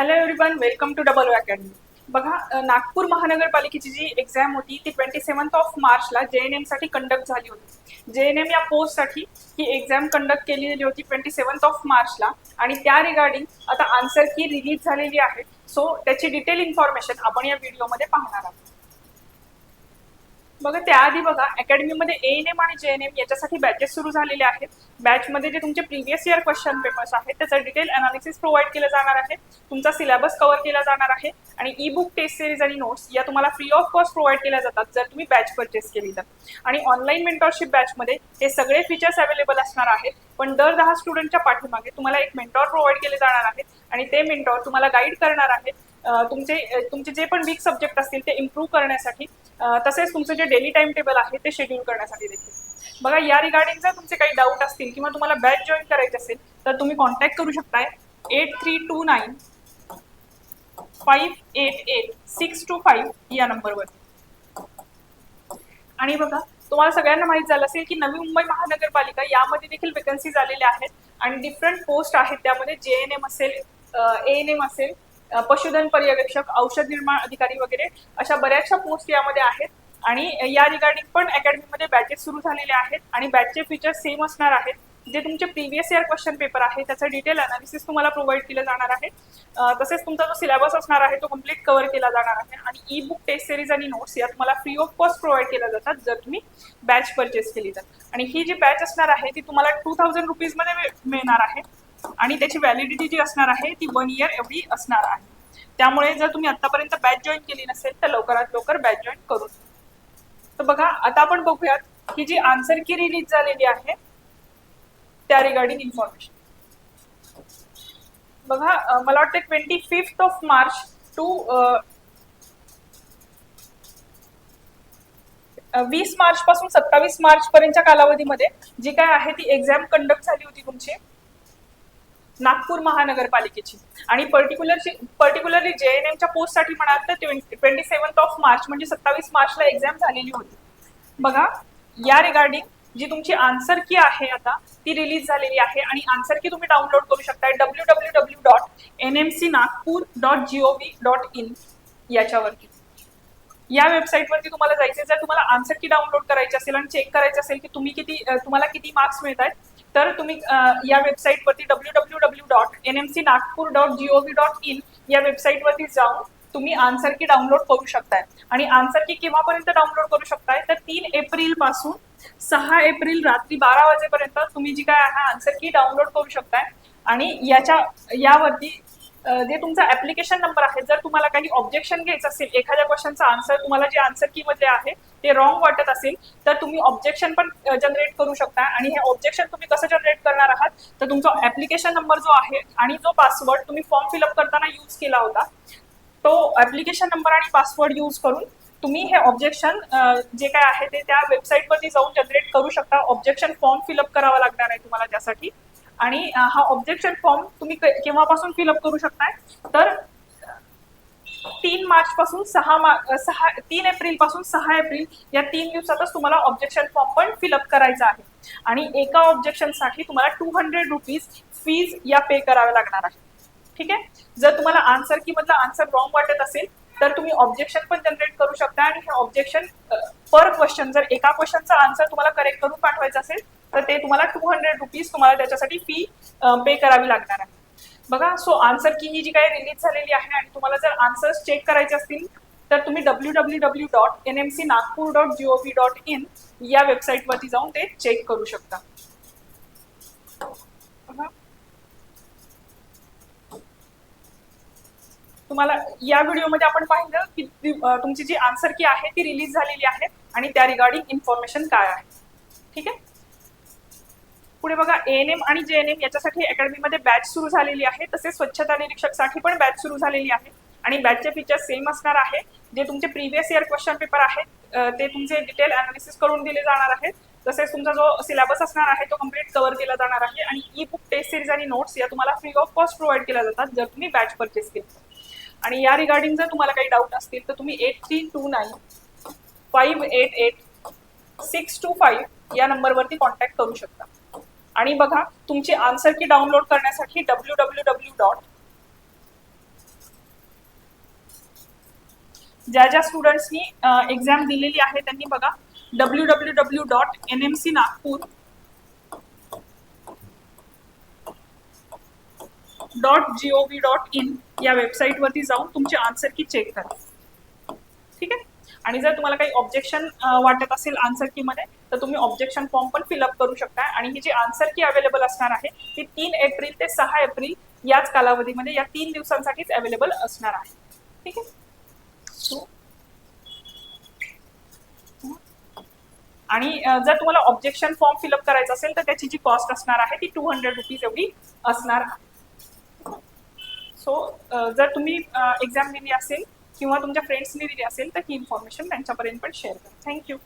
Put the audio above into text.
Hello everyone, welcome to double academy. बघा, नागपूर महानगरपालिकेची जी exam होती ती 27 मार्चला JNM साठी कंडक्ट झाली होती. JNM या पोस्टसाठी ही एक्झाम कंडक्ट केलेली होती 27 मार्चला आणि त्या रिगार्डिंग आता आन्सर की रिलीज झालेली आहे. सो त्याची डिटेल इन्फॉर्मेशन आपण या व्हिडिओमध्ये पाहणार आहोत. बघा, त्याआधी बघा अकॅडमीमध्ये ANM आणि JNM याच्यासाठी बॅचेस सुरू झालेले आहेत. बॅचमध्ये जे तुमचे प्रिव्हियस इयर क्वेश्चन पेपर्स आहेत त्याचं डिटेल अनालिसिस प्रोव्हाइड केलं जाणार आहे. तुमचा सिलेबस कव्हर केला जाणार आहे आणि ई बुक टेस्ट सिरीज आणि नोट्स या तुम्हाला फ्री ऑफ कॉस्ट प्रोव्हाइड केल्या जातात जर तुम्ही बॅच परचेस केली तर. आणि ऑनलाईन मेंटॉरशिप बॅचमध्ये हे सगळे फीचर्स अवेलेबल असणार आहेत. पण दर 10 स्टुडंटच्या पाठीमागे तुम्हाला एक मेंटॉर प्रोव्हाइड केले जाणार आहेत आणि ते मेंटॉर तुम्हाला गाईड करणार आहेत तुमचे जे पण वीक सब्जेक्ट असतील ते इम्प्रूव्ह करण्यासाठी, तसेच तुमचं जे डेली टाइम टेबल आहे ते शेड्यूल करण्यासाठी देखील. बघा, या रिगार्डिंग जर तुमचे काही डाऊट असतील किंवा तुम्हाला बॅच जॉईन करायचे असेल तर तुम्ही कॉन्टॅक्ट करू शकताय 8329588625 या नंबरवर. आणि बघा, तुम्हाला सगळ्यांना माहित झालं असेल की नवी मुंबई महानगरपालिका यामध्ये देखील वेकन्सीज आलेल्या आहेत आणि डिफरंट पोस्ट आहेत. त्यामध्ये JNM असेल, ANM असेल, पशुधन पर्यवेक्षक, औषध निर्माण अधिकारी वगैरे अशा बऱ्याचशा पोस्ट यामध्ये आहेत. आणि या रिगार्डिंग पण अकॅडमीमध्ये बॅचेस सुरू झालेले आहेत आणि बॅचचे फीचर्स सेम असणार आहेत. जे तुमचे प्रिव्हियस इयर क्वेश्चन पेपर आहे त्याचं डिटेल अनालिसिस तुम्हाला प्रोव्हाइड केलं जाणार आहे. तसेच तुमचा जो सिलेबस असणार आहे तो कम्प्लीट कव्हर केला जाणार आहे आणि ई बुक टेस्ट सिरीज आणि नोट्स या तुम्हाला फ्री ऑफ कॉस्ट प्रोव्हाइड केल्या जातात जर तुम्ही बॅच परचेस केली तर. आणि ही जी बॅच असणार आहे ती तुम्हाला 2000 रुपीजमध्ये मिळणार आहे आणि त्याची व्हॅलिडिटी जी असणार आहे ती 1 इयर एवढी असणार आहे. त्यामुळे जर तुम्ही आतापर्यंत बॅच जॉईन केली नसेल तर लवकरात लवकर बॅच जॉईन करून. तर बघा, आता आपण बघूयात ही जी आन्सर की रिलीज झालेली आहे त्या रिगार्डिंग इन्फॉर्मेशन. बघा, मला वाटतं 25 मार्च टू 20 मार्च पासून 27 मार्च पर्यंतच्या कालावधीमध्ये जी काय आहे ती एक्झाम कंडक्ट झाली होती तुमची नागपूर महानगरपालिकेची. आणि पर्टिक्युलरली JNMच्या पोस्टसाठी म्हणाल तर 27 मार्च म्हणजे 27 मार्चला एक्झाम झालेली होती. बघा, या रिगार्डिंग जी तुमची आन्सर की आहे आता ती रिलीज झालेली आहे आणि आन्सर की तुम्ही डाउनलोड करू शकताय www.nmcnagpur.gov.in याच्यावरती. या वेबसाईटवरती तुम्हाला जायचे. जर तुम्हाला आन्सर की डाउनलोड करायची असेल आणि चेक करायचे असेल की तुम्हाला किती मार्क्स मिळत आहेत तर तुम्ही या वेबसाईटवरती www.nmcnagpur.gov.in या वेबसाईटवरती जाऊन तुम्ही आन्सर की डाउनलोड करू शकताय. आणि आन्सर की केव्हापर्यंत डाउनलोड करू शकताय तर 3 एप्रिल पासून 6 एप्रिल रात्री 12 वाजेपर्यंत तुम्ही जी काय आहे आन्सर की डाउनलोड करू शकताय. आणि यावरती जे तुमचा ऍप्लिकेशन नंबर आहे, जर तुम्हाला काही ऑब्जेक्शन घ्यायचं असेल, एखाद्या क्वेश्चनचा आन्सर तुम्हाला जे आन्सर की मध्ये आहे ते रॉंग वाटत असेल तर तुम्ही ऑब्जेक्शन पण जनरेट करू शकता. आणि हे ऑब्जेक्शन तुम्ही कसं जनरेट करणार आहात तर तुमचा ऍप्लिकेशन नंबर जो आहे आणि जो पासवर्ड तुम्ही फॉर्म फिलअप करताना यूज केला होता तो ऍप्लिकेशन नंबर आणि पासवर्ड यूज करून तुम्ही हे ऑब्जेक्शन जे काय आहे ते त्या वेबसाईटवरती जाऊन जनरेट करू शकता. ऑब्जेक्शन फॉर्म फिलअप करावा लागणार आहे तुम्हाला त्यासाठी. आणि हा ऑब्जेक्शन फॉर्म तुम्ही केव्हापासून फिलअप करू शकताय तर 3 मार्च पासून 3 एप्रिल पासून 6 एप्रिल या 3 दिवसातच तुम्हाला ऑब्जेक्शन फॉर्म पण फिलअप करायचा आहे. आणि एका ऑब्जेक्शनसाठी तुम्हाला 200 रुपीज फीज या पे कराव्या लागणार आहे. ठीक आहे. जर तुम्हाला आन्सर की मधला आन्सर रॉंग वाटत असेल तर तुम्ही ऑब्जेक्शन पण जनरेट करू शकता. आणि हे ऑब्जेक्शन पर क्वेश्चन, जर एका क्वेश्चनचा आन्सर तुम्हाला करेक्ट करून पाठवायचं असेल तर ते तुम्हाला 200 रुपीज तुम्हाला त्याच्यासाठी फी पे करावी लागणार आहे. बघा, सो आन्सर की ही जी काही रिलीज झालेली आहे आणि तुम्हाला जर आन्सर्स चेक करायचे असतील तर तुम्ही www.nmcnagpur.gov.in या वेबसाईटवरती जाऊन ते चेक करू शकता. तुम्हाला या व्हिडिओमध्ये आपण पाहिलं की तुमची जी आन्सर की आहे ती रिलीज झालेली आहे आणि त्या रिगार्डिंग इन्फॉर्मेशन काय आहे. ठीक आहे. पुढे बघा, ANM आणि JNM याच्यासाठी अकॅडमीमध्ये बॅच सुरू झालेली आहे. तसेच स्वच्छता निरीक्षकसाठी पण बॅच सुरू झालेली आहे आणि बॅचचे फीचर्स सेम असणार आहे. जे तुमचे प्रिव्हियस इयर क्वेश्चन पेपर आहेत ते तुमचे डिटेल अनालिसिस करून दिले जाणार आहेत. तसेच तुमचा जो सिलेबस असणार आहे तो कम्प्लीट कव्हर केला जाणार आहे आणि ई बुक टेस्ट सिरीज आणि नोट्स या तुम्हाला फ्री ऑफ कॉस्ट प्रोव्हाइड केल्या जातात जर तुम्ही बॅच परचेस केली. आणि या रिगार्डिंग जर तुम्हाला काही डाऊट असतील तर तुम्ही 8329588625 या नंबरवरती कॉन्टॅक्ट करू शकता. आणि बघा, तुमची आन्सर की डाउनलोड करण्यासाठी www. ज्या ज्या स्टुडंट्सनी एक्झाम दिलेली आहे त्यांनी बघा www.nmcnagpur.gov.in या वेबसाईटवरती जाऊन तुमची आन्सर की चेक करा. ठीक आहे. आणि जर तुम्हाला काही ऑब्जेक्शन वाटत असेल आन्सर की मध्ये तर तुम्ही ऑब्जेक्शन फॉर्म पण फिलअप करू शकता. आणि ही जी आन्सर की अवेलेबल असणार आहे ती 3 एप्रिल ते 6 एप्रिल याच कालावधीमध्ये या 3 दिवसांसाठीच अवेलेबल असणार आहे. ठीक आहे. आणि जर तुम्हाला ऑब्जेक्शन फॉर्म फिलअप करायचा असेल तर त्याची जी कॉस्ट असणार आहे ती 200 रुपीज एवढी असणार आहे. सो जर तुम्ही एक्झाम दिली असेल किंवा तुमच्या फ्रेंड्सनी दिली असेल तर ही इन्फॉर्मेशन त्यांच्यापर्यंत पण शेअर करा. थँक्यू.